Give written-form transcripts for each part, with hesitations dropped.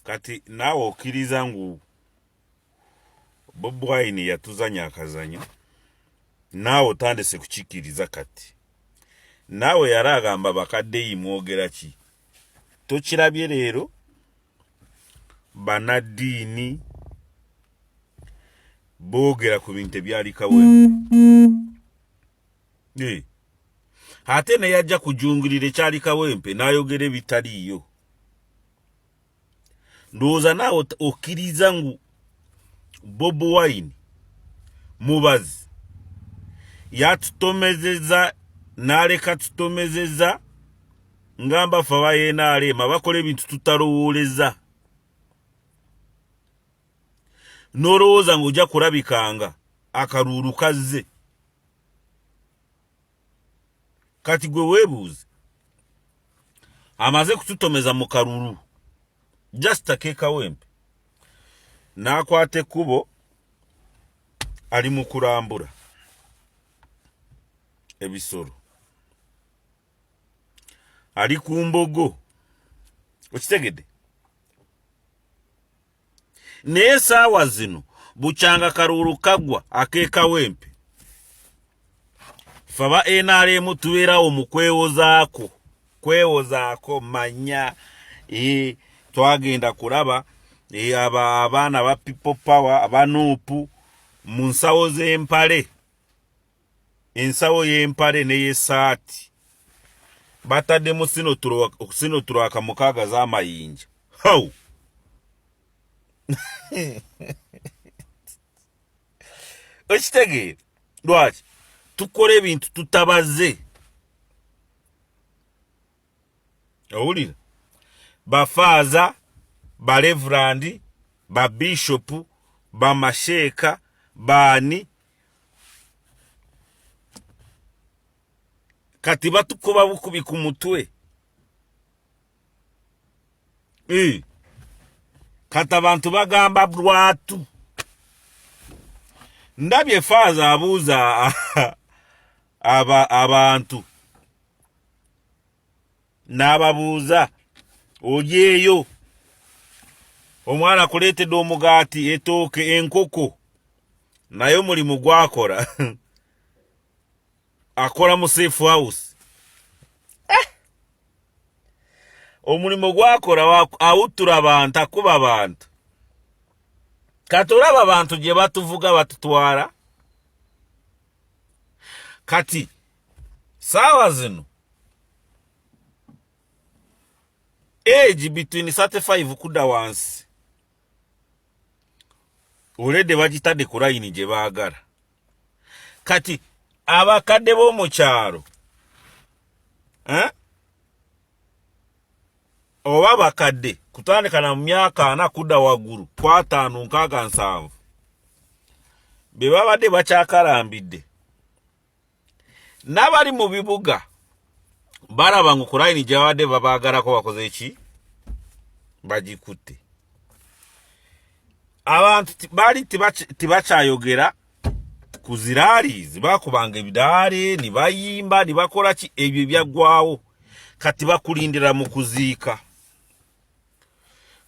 kati naawe okkiriza ngu Bobi Wine yatuzanya akazanyo naawe otandise kukikkiriza kati naawe yali agamba bakadde mwogera ki tokirabye leero banaddiini boogera ku bintu ebyali kawempe ate ne yajja kujungulira ekyali kawempe n'ayogera ebitaliiyo ndowooza naawe okkiriza ngu Bobi Wine mubazi yatutomezeza n'aleka tutomezeza ngamba fe aba NRM bakola ebintu tutalowooleza n'olowooza ng'ojja kulabikanga akaluulu kazze kati gwe weebuuze amaze kututomeza mu kalulu just akekawempe n'akwata ekkubo ali mu kulambula ebisolo ali ku mbogo okitegedde naye saawa zino bukyanga kalulu kagwa akekawempe faba NRM tubeerawo mu kwewozaako manya twagenda kulaba abaana ba people power abanuupu mu nsawo z'empale ensawo y'empale n'ey'essaati bataddemu sinotulwaka mukaaga z'amayinja how okitegeera lwaki tukola ebintu tutabaze owulira bafaaza balevulandi babishopu bamasheeka baani kati batukuba bukubi ku mutwe kati abantu bagamba lwatu ndabye faaza abuuza abantu n'ababuuza olyeyo omwana kuleetedde omugaati etooke enkoko naye omulimu gwakola akola mu safe house omulimu gwakola awuttura abantu akuba abantu kati olaba abantu gye batuvuga batutwala kati saawa zino age between 35 kudda wansi olede bagitadde ku layini gye baagala kati abakadde b'omu kyalo oba bakadde kutandika na mu myaka 4 kudda waggulu 5 6 7 be babadde bakyakalambidde n'abali mu bibuga baraba ngu ku layini gye babadde babaagalako bakoze ki bagikutte abantu baali tibakyayogera ku ziraalizi bakubanga ebidaale ne bayimba ne bakola ki ebyo byaggwawo kati bakulindira mu kuziika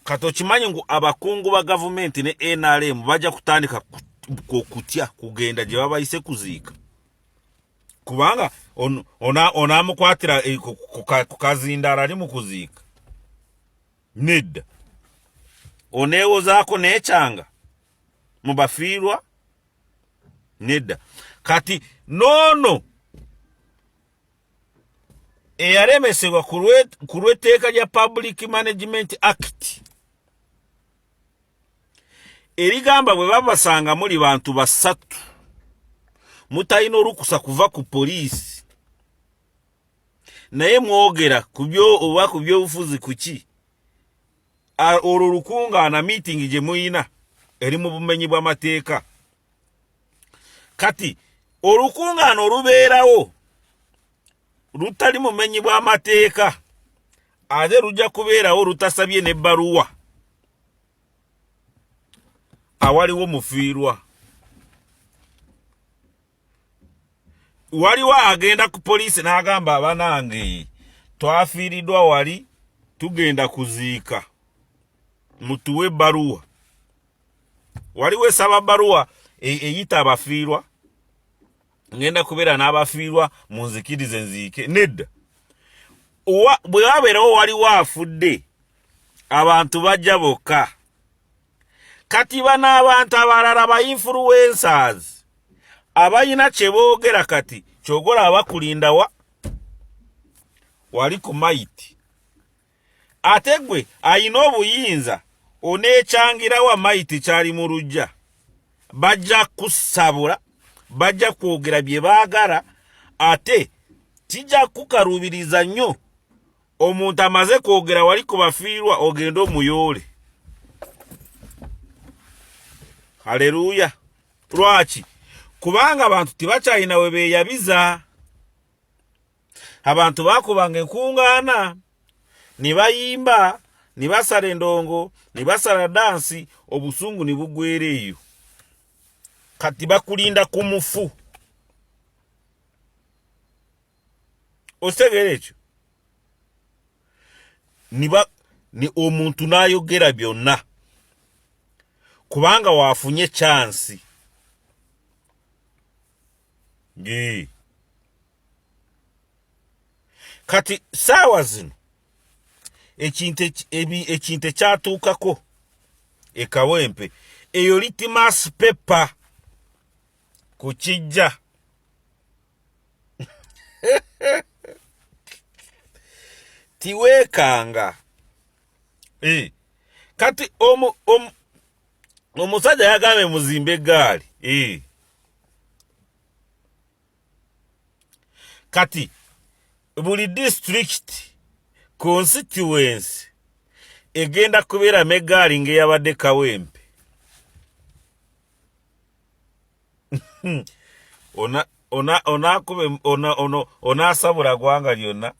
kati okimanyi ngu abakungu ba gavumenti ne NRM bajja kutandika okutya kugenda gye babayise kuziika kubanga onaamukwatira ku kazindaala ali mu kuziika nedda oneewozaako n'ekyanga mu bafiirwa nedda kati noono eyalemesebwa ku lw'etteeka lya Public Management Act erigamba bwe babasanga muli bantu basatu mutalina olukusa kuva ku poliisi naye mwogera ku by'obufuzi kuki olwo lukungaana meeting gye muyina eri mu bumenyi bw'amateeka kati olukungaana olubeerawo lutali mumenyi bw'amateeka ate lujja kubeerawo lutasabye n'ebbaluwa awaliwo mufiirwa waliwo agenda ku poliisi n'agamba abanange twafiiriddwa wali tugenda kuziika mutuwe baruwa waliwe saba baruwa eyita abafiirwa ngenda kubeera n'abafiirwa munzikirize nziike nedda bwe wabeerawo waliwo afudde abantu bajja bokka kati bana abantu abalala ba influencers abayina kye boogera kati kyogola abakulinda wali ku maiti ate gwe ayina obuyinza oneekyangira wa maiti kyali mu lujja bajja kusabula bajja kwogera bye baagala ate kijja kukaluubiriza nnyo omuntu amaze kwogera wali ku bafiirwa ogenda omuyoole. Haleluya. Lwaki? Kubanga abantu tibakyalina we beeyabiza. Abantu bakubanga enkungaana ne bayimba ne basala endongo ne basala dansi obusungu ne bugwera eyo kati bakulinda ku mufu. Otegera ekyo ni omuntu n'ayogera byonna kubanga waafunye chansi. Kati saawa zino ekintu ekyatuukako ekawempe eyo litmus paper ku kijja tiweekanga. Kati omusajja yagambye muzimbe eggaali. Kati buli district constituency egenda kubeeramu eggaali ng'eyabadde kawempe. Onaasabula gwanga lyonna.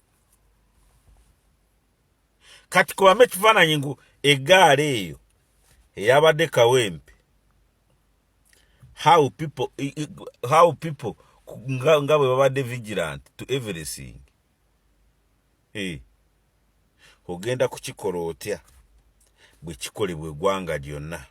Kati kubamu ekifaananyi ngu eggaali eyo eyabadde kawempe how people nga bwe babadde vigilant to everything. Ogenda kukikola otya bwe kikolebwa eggwanga lyonna?